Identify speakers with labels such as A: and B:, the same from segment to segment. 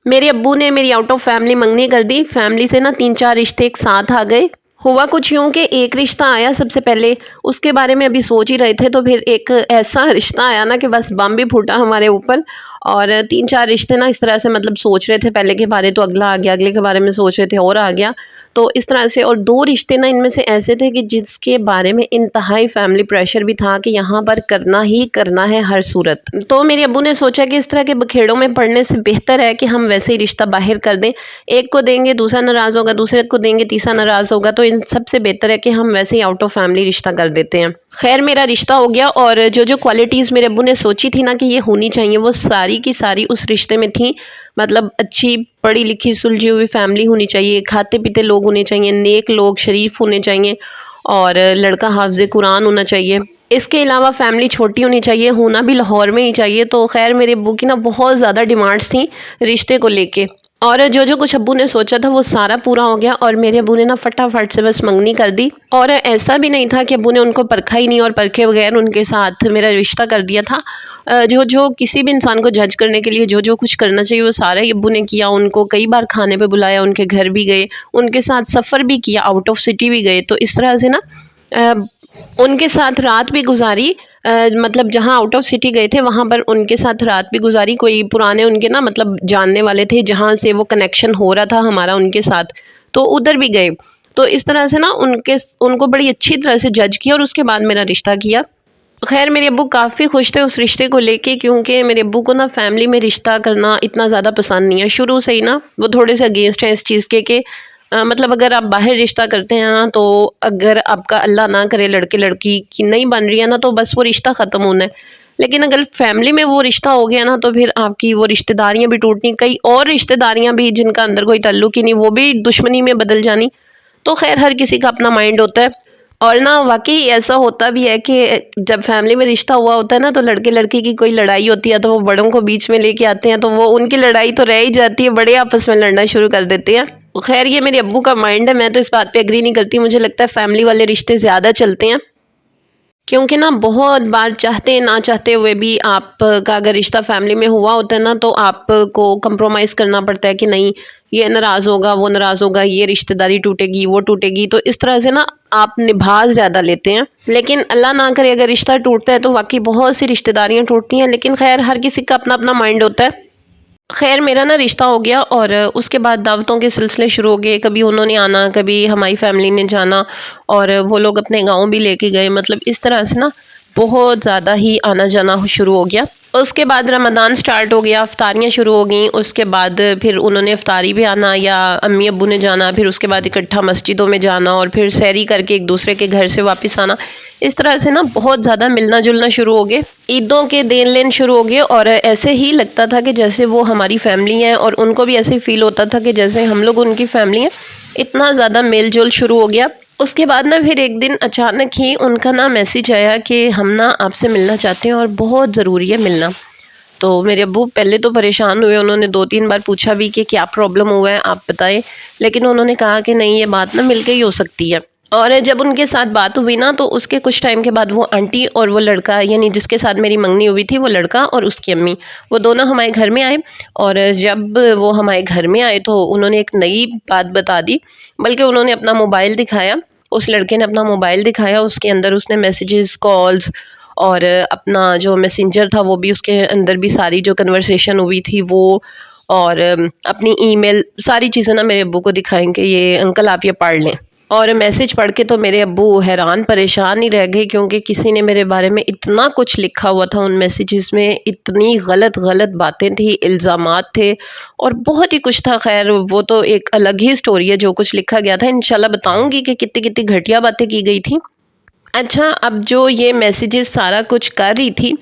A: میرے ابو نے میری آؤٹ آف فیملی منگنی کر دی. فیملی سے نا 3-4 رشتے ایک ساتھ آ گئے. ہوا کچھ یوں کہ ایک رشتہ آیا سب سے پہلے، اس کے بارے میں ابھی سوچ ہی رہے تھے تو پھر ایک ایسا رشتہ آیا نا کہ بس بم بھی پھوٹا ہمارے اوپر. اور 3-4 رشتے نا اس طرح سے مطلب سوچ رہے تھے پہلے کے بارے تو اگلا آ گیا، اگلے کے بارے میں سوچ رہے تھے اور آ گیا. تو اس طرح سے، اور 2 رشتے نا ان میں سے ایسے تھے کہ جس کے بارے میں انتہائی فیملی پریشر بھی تھا کہ یہاں پر کرنا ہی کرنا ہے ہر صورت. تو میرے ابو نے سوچا کہ اس طرح کے بکھیڑوں میں پڑنے سے بہتر ہے کہ ہم ویسے ہی رشتہ باہر کر دیں. ایک کو دیں گے دوسرا ناراض ہوگا، دوسرے کو دیں گے تیسرا ناراض ہوگا، تو ان سب سے بہتر ہے کہ ہم ویسے ہی آؤٹ آف فیملی رشتہ کر دیتے ہیں. خیر میرا رشتہ ہو گیا، اور جو کوالٹیز میرے ابو نے سوچی تھی نا کہ یہ ہونی چاہیے وہ ساری کی ساری اس رشتے میں تھیں. مطلب اچھی پڑھی لکھی سلجھی ہوئی فیملی ہونی چاہیے، کھاتے پیتے لوگ ہونے چاہیے، نیک لوگ شریف ہونے چاہیے، اور لڑکا حافظ قرآن ہونا چاہیے. اس کے علاوہ فیملی چھوٹی ہونی چاہیے، ہونا بھی لاہور میں ہی چاہیے. تو خیر میرے ابو کی نا بہت زیادہ ڈیمانڈس تھیں رشتے کو لے کے، اور جو کچھ ابو نے سوچا تھا وہ سارا پورا ہو گیا. اور میرے ابو نے نا فٹافٹ سے بس منگنی کر دی. اور ایسا بھی نہیں تھا کہ ابو نے ان کو پرکھا ہی نہیں اور پرکھے بغیر ان کے ساتھ میرا رشتہ کر دیا تھا. جو کسی بھی انسان کو جج کرنے کے لیے جو کچھ کرنا چاہیے وہ سارا ہی ابو نے کیا. ان کو کئی بار کھانے پہ بلایا، ان کے گھر بھی گئے، ان کے ساتھ سفر بھی کیا، آؤٹ آف سٹی بھی گئے. تو اس طرح سے نا ان کے ساتھ رات بھی گزاری. مطلب جہاں آؤٹ آف سٹی گئے تھے وہاں پر ان کے ساتھ رات بھی گزاری. کوئی پرانے ان کے نا مطلب جاننے والے تھے جہاں سے وہ کنیکشن ہو رہا تھا ہمارا ان کے ساتھ، تو ادھر بھی گئے. تو اس طرح سے نا ان کو بڑی اچھی طرح سے جج کیا اور اس کے بعد میرا رشتہ کیا. خیر میرے ابو کافی خوش تھے اس رشتے کو لے کے، کیونکہ میرے ابو کو نا فیملی میں رشتہ کرنا اتنا زیادہ پسند نہیں ہے. شروع سے ہی نا وہ تھوڑے سے اگینسٹ ہیں اس چیز کے کہ مطلب اگر آپ باہر رشتہ کرتے ہیں نا تو اگر آپ کا اللہ نہ کرے لڑکے لڑکی کی نہیں بن رہی ہے نا تو بس وہ رشتہ ختم ہونا ہے. لیکن اگر فیملی میں وہ رشتہ ہو گیا نا تو پھر آپ کی وہ رشتہ داریاں بھی ٹوٹنی، کئی اور رشتہ داریاں بھی جن کا اندر کوئی تعلق ہی نہیں وہ بھی دشمنی میں بدل جانی. تو خیر ہر کسی کا اپنا مائنڈ ہوتا ہے. اور نا واقعی ایسا ہوتا بھی ہے کہ جب فیملی میں رشتہ ہوا ہوتا ہے نا تو لڑکے لڑکی کی کوئی لڑائی ہوتی ہے تو وہ بڑوں کو بیچ میں لے کے آتے ہیں، تو وہ ان کی لڑائی تو رہ ہی جاتی ہے، بڑے آپس میں لڑنا شروع کر دیتے ہیں. خیر یہ میرے ابو کا مائنڈ ہے، میں تو اس بات پہ اگری نہیں کرتی. مجھے لگتا ہے فیملی والے رشتے زیادہ چلتے ہیں، کیونکہ نا بہت بار چاہتے نہ چاہتے ہوئے بھی آپ کا اگر رشتہ فیملی میں ہوا ہوتا ہے نا تو آپ کو کمپرومائز کرنا پڑتا ہے کہ نہیں یہ ناراض ہوگا، وہ ناراض ہوگا، یہ رشتہ داری ٹوٹے گی، وہ ٹوٹے گی. تو اس طرح سے نا آپ نبھاز زیادہ لیتے ہیں. لیکن اللہ نہ کرے اگر رشتہ ٹوٹتا ہے تو واقعی بہت سی رشتہ داریاں ٹوٹتی ہیں. لیکن خیر ہر کسی کا اپنا اپنا مائنڈ ہوتا ہے. خیر میرا نا رشتہ ہو گیا، اور اس کے بعد دعوتوں کے سلسلے شروع ہو گئے. کبھی انہوں نے آنا، کبھی ہماری فیملی نے جانا، اور وہ لوگ اپنے گاؤں بھی لے کے گئے. مطلب اس طرح سے نا بہت زیادہ ہی آنا جانا شروع ہو گیا. اس کے بعد رمضان سٹارٹ ہو گیا، افطاریاں شروع ہو گئیں. اس کے بعد پھر انہوں نے افطاری بھی آنا یا امی ابو نے جانا، پھر اس کے بعد اکٹھا مسجدوں میں جانا، اور پھر سحری کر کے ایک دوسرے کے گھر سے واپس آنا. اس طرح سے نا بہت زیادہ ملنا جلنا شروع ہو گئے. عیدوں کے دین لین شروع ہو گئے، اور ایسے ہی لگتا تھا کہ جیسے وہ ہماری فیملی ہیں، اور ان کو بھی ایسے فیل ہوتا تھا کہ جیسے ہم لوگ ان کی فیملی ہیں. اتنا زیادہ میل جول شروع ہو گیا. اس کے بعد نا پھر ایک دن اچانک ہی ان کا نا میسیج آیا کہ ہم نا آپ سے ملنا چاہتے ہیں اور بہت ضروری ہے ملنا. تو میرے ابو پہلے تو پریشان ہوئے، انہوں نے 2-3 بار پوچھا بھی کہ کیا پرابلم ہوا ہے آپ بتائیں. لیکن انہوں نے کہا کہ نہیں یہ بات نا مل کے ہی ہو سکتی ہے. اور جب ان کے ساتھ بات ہوئی نا تو اس کے کچھ ٹائم کے بعد وہ آنٹی اور وہ لڑکا، یعنی جس کے ساتھ میری منگنی ہوئی تھی، وہ لڑکا اور اس کی امی، وہ دونوں ہمارے گھر میں آئے. اور جب وہ ہمارے گھر میں آئے تو انہوں نے ایک نئی بات بتا دی. بلکہ انہوں نے اپنا موبائل دکھایا، اس لڑکے نے اپنا موبائل دکھایا. اس کے اندر اس نے میسیجز، کالز، اور اپنا جو میسنجر تھا وہ بھی اس کے اندر بھی ساری جو کنورسیشن ہوئی تھی وہ، اور اپنی ای میل، ساری چیزیں نا میرے ابو کو دکھائیں کہ یہ انکل آپ یہ پڑھ لیں. اور میسج پڑھ کے تو میرے ابو حیران پریشان ہی رہ گئے، کیونکہ کسی نے میرے بارے میں اتنا کچھ لکھا ہوا تھا ان میسیجز میں. اتنی غلط غلط باتیں تھیں، الزامات تھے، اور بہت ہی کچھ تھا. خیر وہ تو ایک الگ ہی سٹوری ہے جو کچھ لکھا گیا تھا. انشاءاللہ بتاؤں گی کہ کتنی کتنی گھٹیا باتیں کی گئی تھیں. اچھا اب جو یہ میسیجز سارا کچھ کر رہی تھی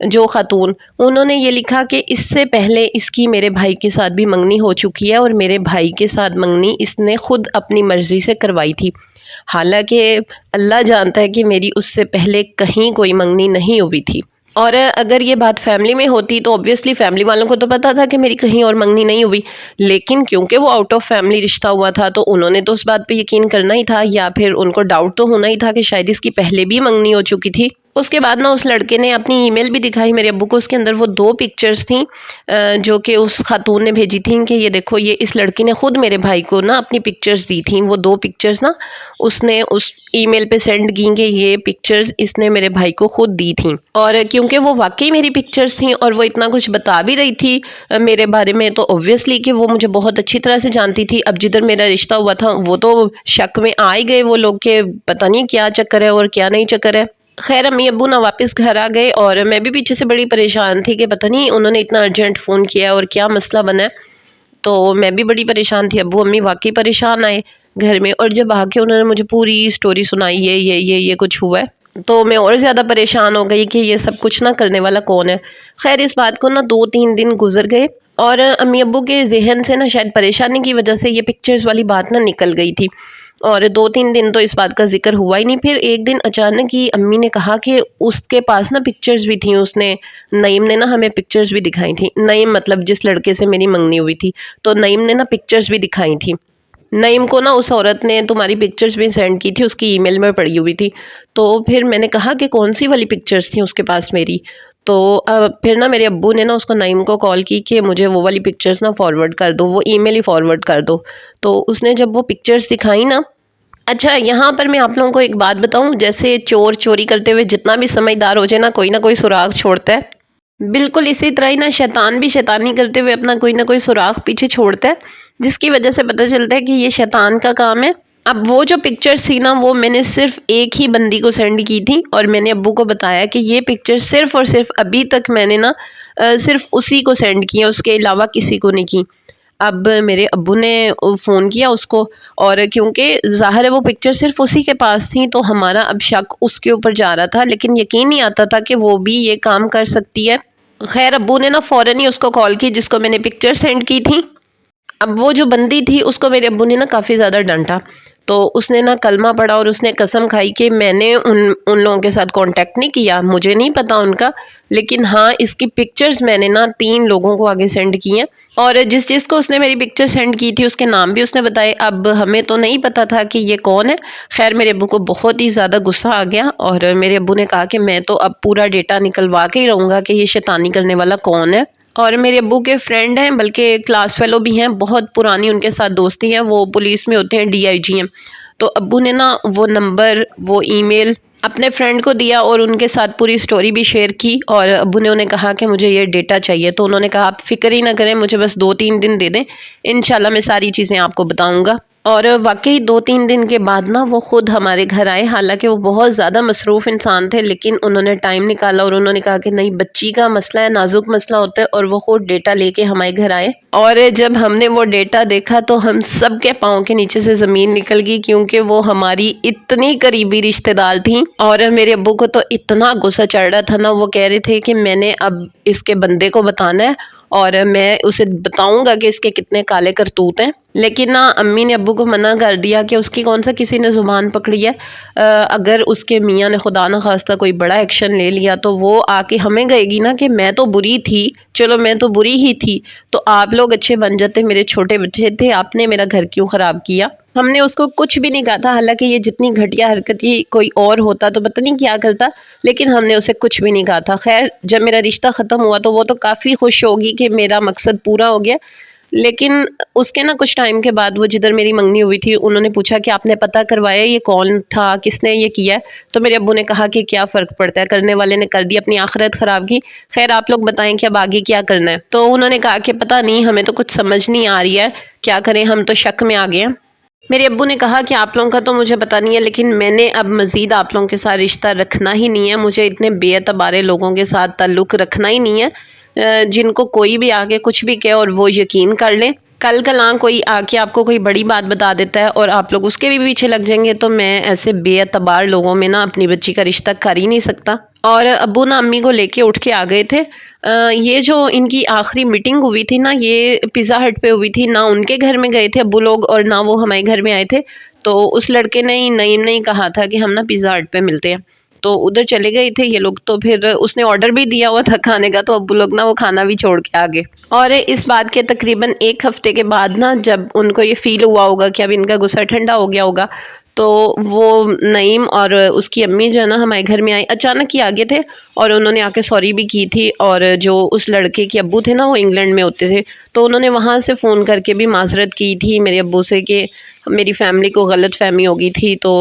A: جو خاتون، انہوں نے یہ لکھا کہ اس سے پہلے اس کی میرے بھائی کے ساتھ بھی منگنی ہو چکی ہے، اور میرے بھائی کے ساتھ منگنی اس نے خود اپنی مرضی سے کروائی تھی. حالانکہ اللہ جانتا ہے کہ میری اس سے پہلے کہیں کوئی منگنی نہیں ہوئی تھی. اور اگر یہ بات فیملی میں ہوتی تو obviously فیملی والوں کو تو پتا تھا کہ میری کہیں اور منگنی نہیں ہوئی. لیکن کیونکہ وہ آؤٹ آف فیملی رشتہ ہوا تھا تو انہوں نے تو اس بات پہ یقین کرنا ہی تھا، یا پھر ان کو ڈاؤٹ تو ہونا ہی تھا کہ شاید اس کی پہلے بھی منگنی ہو چکی تھی. اس کے بعد نا اس لڑکے نے اپنی ای میل بھی دکھائی میرے ابو کو، اس کے اندر وہ 2 پکچرز تھیں جو کہ اس خاتون نے بھیجی تھیں کہ یہ دیکھو یہ اس لڑکی نے خود میرے بھائی کو نا اپنی پکچرز دی تھیں، وہ 2 پکچرز نا اس نے اس ای میل پہ سینڈ کی کہ یہ پکچرز اس نے میرے بھائی کو خود دی تھیں، اور کیونکہ وہ واقعی میری پکچرز تھیں اور وہ اتنا کچھ بتا بھی رہی تھی میرے بارے میں، تو اوبویسلی کہ وہ مجھے بہت اچھی طرح سے جانتی تھی۔ اب جدھر میرا رشتہ ہوا تھا وہ تو شک میں آ ہی گئے وہ لوگ کہ پتہ نہیں کیا چکر ہے اور کیا نہیں چکر ہے۔ خیر امی ابو نا واپس گھر آ گئے اور میں بھی پیچھے سے بڑی پریشان تھی کہ پتہ نہیں انہوں نے اتنا ارجنٹ فون کیا اور کیا مسئلہ بنا ہے، تو میں بھی بڑی پریشان تھی۔ ابو امی واقعی پریشان آئے گھر میں، اور جب آ کے انہوں نے مجھے پوری اسٹوری سنائی یہ کچھ ہوا ہے، تو میں اور زیادہ پریشان ہو گئی کہ یہ سب کچھ نہ کرنے والا کون ہے۔ خیر اس بات کو نا 2-3 دن گزر گئے اور امی ابو کے ذہن سے نا شاید پریشانی کی وجہ سے یہ پکچرز والی بات نہ نکل گئی تھی، اور 2-3 دن تو اس بات کا ذکر ہوا ہی نہیں۔ پھر ایک دن اچانک ہی امی نے کہا کہ اس کے پاس نا پکچرز بھی تھیں، اس نے نعیم نے نا ہمیں پکچرز بھی دکھائی تھیں، نعیم مطلب جس لڑکے سے میری منگنی ہوئی تھی، تو نعیم نے نا پکچرز بھی دکھائی تھیں۔ نعیم کو نا اس عورت نے تمہاری پکچرز بھی سینڈ کی تھی، اس کی ای میل میں پڑی ہوئی تھی، تو پھر میں نے کہا کہ کون سی والی پکچرز تھیں اس کے پاس میری، تو پھر نا میرے ابو نے نا اس کو نعیم کو کال کی کہ مجھے وہ والی پکچرز نا فارورڈ کر دو، وہ ای میل ہی فارورڈ کر دو، تو اس نے جب وہ پکچرز دکھائی نا، اچھا یہاں پر میں آپ لوگوں کو ایک بات بتاؤں، جیسے چور چوری کرتے ہوئے جتنا بھی سمجھدار ہو جائے نا کوئی سراغ چھوڑتا ہے، بالکل اسی طرح ہی نا شیطان بھی شیطانی کرتے ہوئے اپنا کوئی سراغ پیچھے چھوڑتا ہے، جس کی وجہ سے پتہ چلتا ہے کہ یہ شیطان کا کام ہے۔ اب وہ جو پکچرز تھی نا وہ میں نے صرف ایک ہی بندی کو سینڈ کی تھی، اور میں نے ابو کو بتایا کہ یہ پکچر صرف اور صرف ابھی تک میں نے نا صرف اسی کو سینڈ کی ہے، اس کے علاوہ کسی کو نہیں کی۔ اب میرے ابو نے فون کیا اس کو، اور کیونکہ ظاہر ہے وہ پکچر صرف اسی کے پاس تھی تو ہمارا اب شک اس کے اوپر جا رہا تھا، لیکن یقین نہیں آتا تھا کہ وہ بھی یہ کام کر سکتی ہے۔ خیر ابو نے نا فوراً ہی اس کو کال کی جس کو میں نے پکچر سینڈ کی تھی۔ اب وہ جو بندی تھی اس کو میرے ابو نے نا کافی زیادہ ڈانٹا، تو اس نے نا کلمہ پڑھا اور اس نے قسم کھائی کہ میں نے ان لوگوں کے ساتھ کانٹیکٹ نہیں کیا، مجھے نہیں پتا ان کا، لیکن ہاں اس کی پکچرز میں نے نا 3 لوگوں کو آگے سینڈ کی ہیں، اور جس کو اس نے میری پکچر سینڈ کی تھی اس کے نام بھی اس نے بتائے۔ اب ہمیں تو نہیں پتا تھا کہ یہ کون ہے۔ خیر میرے ابو کو بہت ہی زیادہ غصہ آ گیا، اور میرے ابو نے کہا کہ میں تو اب پورا ڈیٹا نکلوا کے ہی رہوں گا کہ یہ شیطانی کرنے والا کون ہے۔ اور میرے ابو کے فرینڈ ہیں، بلکہ کلاس فیلو بھی ہیں، بہت پرانی ان کے ساتھ دوستی ہے، وہ پولیس میں ہوتے ہیں، DIG ہیں، تو ابو نے نا وہ نمبر وہ ای میل اپنے فرینڈ کو دیا اور ان کے ساتھ پوری سٹوری بھی شیئر کی، اور ابو نے انہیں کہا کہ مجھے یہ ڈیٹا چاہیے، تو انہوں نے کہا آپ فکر ہی نہ کریں، مجھے بس 2-3 دن دے دیں، انشاءاللہ میں ساری چیزیں آپ کو بتاؤں گا۔ اور واقعی 2-3 دن کے بعد نا وہ خود ہمارے گھر آئے، حالانکہ وہ بہت زیادہ مصروف انسان تھے، لیکن انہوں نے ٹائم نکالا اور انہوں نے کہا کہ نہیں بچی کا مسئلہ ہے، نازک مسئلہ ہوتا ہے، اور وہ خود ڈیٹا لے کے ہمارے گھر آئے۔ اور جب ہم نے وہ ڈیٹا دیکھا تو ہم سب کے پاؤں کے نیچے سے زمین نکل گئی، کیونکہ وہ ہماری اتنی قریبی رشتہ دار تھیں، اور میرے ابو کو تو اتنا غصہ چڑھ رہا تھا نا، وہ کہہ رہے تھے کہ میں نے اب اس کے بندے کو بتانا ہے اور میں اسے بتاؤں گا کہ اس کے کتنے کالے کرتوت ہیں، لیکن نا امی نے ابو کو منع کر دیا کہ اس کی کون سا کسی نے زبان پکڑی ہے، اگر اس کے میاں نے خدا نہ خواستہ کوئی بڑا ایکشن لے لیا تو وہ آ کے ہمیں کہے گی نا کہ میں تو بری تھی، چلو میں تو بری ہی تھی، تو آپ لوگ اچھے بن جاتے، میرے چھوٹے بچے تھے، آپ نے میرا گھر کیوں خراب کیا۔ ہم نے اس کو کچھ بھی نہیں کہا تھا، حالانکہ یہ جتنی گھٹیا حرکت یہ کوئی اور ہوتا تو پتہ نہیں کیا کرتا، لیکن ہم نے اسے کچھ بھی نہیں کہا تھا۔ خیر جب میرا رشتہ ختم ہوا تو وہ تو کافی خوش ہوگی کہ میرا مقصد پورا ہو گیا، لیکن اس کے نا کچھ ٹائم کے بعد وہ جدھر میری منگنی ہوئی تھی انہوں نے پوچھا کہ آپ نے پتہ کروایا یہ کون تھا، کس نے یہ کیا ہے، تو میرے ابو نے کہا کہ کیا فرق پڑتا ہے، کرنے والے نے کر دی، اپنی آخرت خراب کی، خیر آپ لوگ بتائیں کہ اب آگے کیا کرنا ہے۔ تو انہوں نے کہا کہ پتہ نہیں ہمیں تو کچھ سمجھ نہیں آ رہی ہے، کیا کریں، ہم تو شک میں آ گئے ہیں۔ میرے ابو نے کہا کہ آپ لوگوں کا تو مجھے پتہ نہیں ہے، لیکن میں نے اب مزید آپ لوگوں کے ساتھ رشتہ رکھنا ہی نہیں ہے، مجھے اتنے بے اعتبارے لوگوں کے ساتھ تعلق رکھنا ہی نہیں ہے، جن کو کوئی بھی آگے کچھ بھی کہے اور وہ یقین کر لیں۔ کل کلاں کوئی آ کے آپ کو کوئی بڑی بات بتا دیتا ہے اور آپ لوگ اس کے بھی پیچھے لگ جائیں گے، تو میں ایسے بے اعتبار لوگوں میں نا اپنی بچی کا رشتہ کر ہی نہیں سکتا۔ اور ابو نا امی کو لے کے اٹھ کے آ گئے تھے۔ یہ جو ان کی آخری میٹنگ ہوئی تھی نا یہ پیزا ہٹ پہ ہوئی تھی، نہ ان کے گھر میں گئے تھے ابو لوگ اور نہ وہ ہمارے گھر میں آئے تھے، تو اس لڑکے نے نعیم نے کہا تھا کہ ہم نا پیزا ہٹ پہ ملتے ہیں، تو ادھر چلے گئے تھے یہ لوگ، تو پھر اس نے آرڈر بھی دیا ہوا تھا کھانے کا، تو ابو لوگ نا وہ کھانا بھی چھوڑ کے آگے۔ اور اس بات کے تقریباً 1 ہفتے کے بعد نا جب ان کو یہ فیل ہوا ہوگا کہ اب ان کا غصہ ٹھنڈا ہو گیا ہوگا، تو وہ نعیم اور اس کی امی جو ہے نا ہمارے گھر میں آئی، اچانک ہی آگے تھے اور انہوں نے آ کے سوری بھی کی تھی، اور جو اس لڑکے کے ابو تھے نا وہ انگلینڈ میں ہوتے تھے، تو انہوں نے وہاں سے فون کر کے بھی معذرت کی تھی میرے ابو سے کہ میری فیملی کو غلط فہمی ہو گئی تھی۔ تو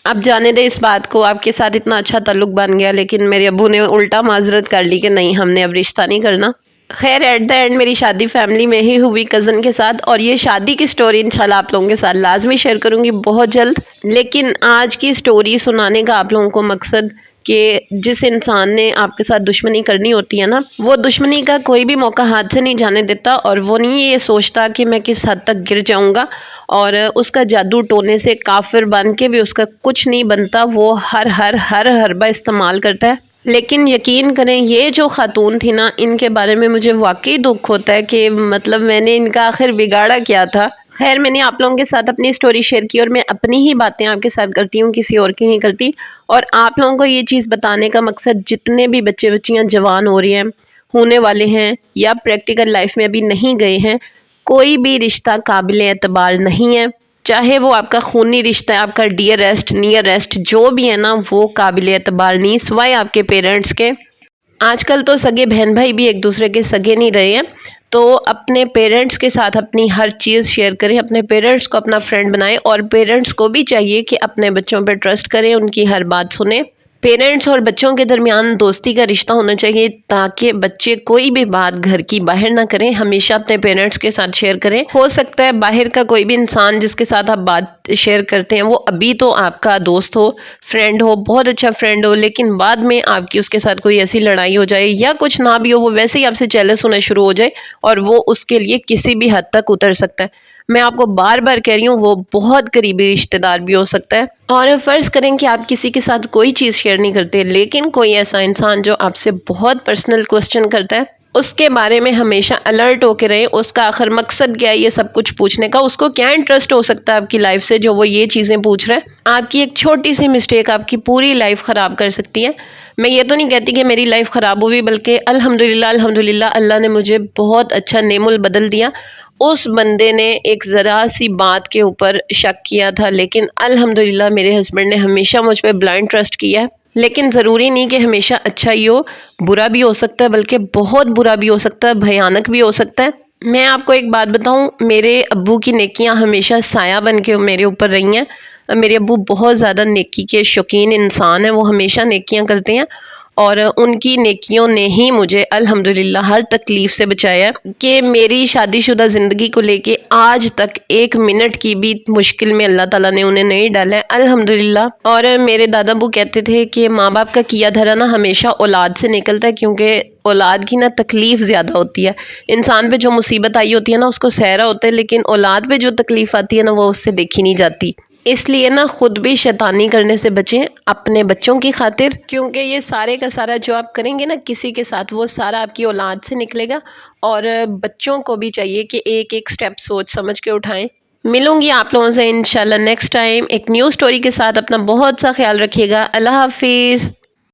A: اب جانے دے اس بات کو، آپ کے ساتھ اتنا اچھا تعلق بن گیا لیکن میرے ابو نے الٹا معذرت کر لی کہ نہیں ہم نے اب رشتہ نہیں کرنا۔ خیر ایٹ دا اینڈ میری شادی فیملی میں ہی ہوئی کزن کے ساتھ، اور یہ شادی کی سٹوری انشاءاللہ آپ لوگوں کے ساتھ لازمی شیئر کروں گی بہت جلد۔ لیکن آج کی سٹوری سنانے کا آپ لوگوں کو مقصد کہ جس انسان نے آپ کے ساتھ دشمنی کرنی ہوتی ہے نا، وہ دشمنی کا کوئی بھی موقع ہاتھ سے نہیں جانے دیتا، اور وہ نہیں یہ سوچتا کہ میں کس حد تک گر جاؤں گا، اور اس کا جادو ٹونے سے کافر بن کے بھی اس کا کچھ نہیں بنتا، وہ ہر حربہ استعمال کرتا ہے۔ لیکن یقین کریں یہ جو خاتون تھی نا، ان کے بارے میں مجھے واقعی دکھ ہوتا ہے کہ مطلب میں نے ان کا آخر بگاڑا کیا تھا۔ خیر میں نے آپ لوگوں کے ساتھ اپنی سٹوری شیئر کی، اور میں اپنی ہی باتیں آپ کے ساتھ کرتی ہوں، کسی اور کی نہیں کرتی، اور آپ لوگوں کو یہ چیز بتانے کا مقصد جتنے بھی بچے بچیاں جوان ہو رہی ہیں، ہونے والے ہیں، یا پریکٹیکل لائف میں ابھی نہیں گئے ہیں، کوئی بھی رشتہ قابل اعتبار نہیں ہے، چاہے وہ آپ کا خونی رشتہ ہے، آپ کا ڈیئرسٹ نیئرسٹ جو بھی ہے نا، وہ قابل اعتبار نہیں سوائے آپ کے پیرنٹس کے۔ آج کل تو سگے بہن بھائی بھی ایک دوسرے کے سگے نہیں رہے ہیں، تو اپنے پیرنٹس کے ساتھ اپنی ہر چیز شیئر کریں، اپنے پیرنٹس کو اپنا فرینڈ بنائیں، اور پیرنٹس کو بھی چاہیے کہ اپنے بچوں پہ ٹرسٹ کریں، ان کی ہر بات سنیں۔ پیرنٹس اور بچوں کے درمیان دوستی کا رشتہ ہونا چاہیے تاکہ بچے کوئی بھی بات گھر کی باہر نہ کریں، ہمیشہ اپنے پیرنٹس کے ساتھ شیئر کریں۔ ہو سکتا ہے باہر کا کوئی بھی انسان جس کے ساتھ آپ بات شیئر کرتے ہیں وہ ابھی تو آپ کا دوست ہو، فرینڈ ہو، بہت اچھا فرینڈ ہو، لیکن بعد میں آپ کی اس کے ساتھ کوئی ایسی لڑائی ہو جائے یا کچھ نہ بھی ہو، وہ ویسے ہی آپ سے جیلس ہونا شروع ہو جائے، اور وہ اس کے لیے کسی بھی حد تک اتر سکتا ہے۔ میں آپ کو بار بار کہہ رہی ہوں وہ بہت قریبی رشتہ دار بھی ہو سکتا ہے۔ اور فرض کریں کہ آپ کسی کے ساتھ کوئی چیز شیئر نہیں کرتے، لیکن کوئی ایسا انسان جو آپ سے بہت پرسنل کوسچن کرتا ہے، اس کے بارے میں ہمیشہ الرٹ ہو کے رہیں۔ اس کا آخر مقصد کیا ہے یہ سب کچھ پوچھنے کا؟ اس کو کیا انٹرسٹ ہو سکتا ہے آپ کی لائف سے جو وہ یہ چیزیں پوچھ رہا ہے؟ آپ کی ایک چھوٹی سی مسٹیک آپ کی پوری لائف خراب کر سکتی ہے۔ میں یہ تو نہیں کہتی کہ میری لائف خراب ہوئی، بلکہ الحمدللہ اللہ نے مجھے بہت اچھا نعم البدل دیا۔ اس بندے نے ایک ذرا سی بات کے اوپر شک کیا تھا، لیکن الحمدللہ میرے ہسبینڈ نے ہمیشہ مجھ پہ بلائنڈ ٹرسٹ کیا ہے۔ لیکن ضروری نہیں کہ ہمیشہ اچھا ہی ہو، برا بھی ہو سکتا ہے، بلکہ بہت برا بھی ہو سکتا ہے، بھیانک بھی ہو سکتا ہے۔ میں آپ کو ایک بات بتاؤں، میرے ابو کی نیکیاں ہمیشہ سایہ بن کے میرے اوپر رہی ہیں۔ میرے ابو بہت زیادہ نیکی کے شوقین انسان ہیں، وہ ہمیشہ نیکیاں کرتے ہیں، اور ان کی نیکیوں نے ہی مجھے الحمدللہ ہر تکلیف سے بچایا کہ میری شادی شدہ زندگی کو لے کے آج تک ایک منٹ کی بھی مشکل میں اللہ تعالیٰ نے انہیں نہیں ڈالا ہے الحمدللہ۔ اور میرے دادا ابو کہتے تھے کہ ماں باپ کا کیا دھرا نا ہمیشہ اولاد سے نکلتا ہے، کیونکہ اولاد کی نا تکلیف زیادہ ہوتی ہے، انسان پہ جو مصیبت آئی ہوتی ہے نا اس کو سہرا ہوتا ہے، لیکن اولاد پہ جو تکلیف آتی ہے نا وہ اس سے دیکھی نہیں جاتی۔ اس لیے نا خود بھی شیطانی کرنے سے بچیں اپنے بچوں کی خاطر، کیونکہ یہ سارے کا سارا جو آپ کریں گے نا کسی کے ساتھ وہ سارا آپ کی اولاد سے نکلے گا، اور بچوں کو بھی چاہیے کہ ایک ایک سٹیپ سوچ سمجھ کے اٹھائیں۔ ملوں گی آپ لوگوں سے انشاءاللہ نیکسٹ ٹائم ایک نیو سٹوری کے ساتھ۔ اپنا بہت سا خیال رکھیے گا۔ اللہ حافظ۔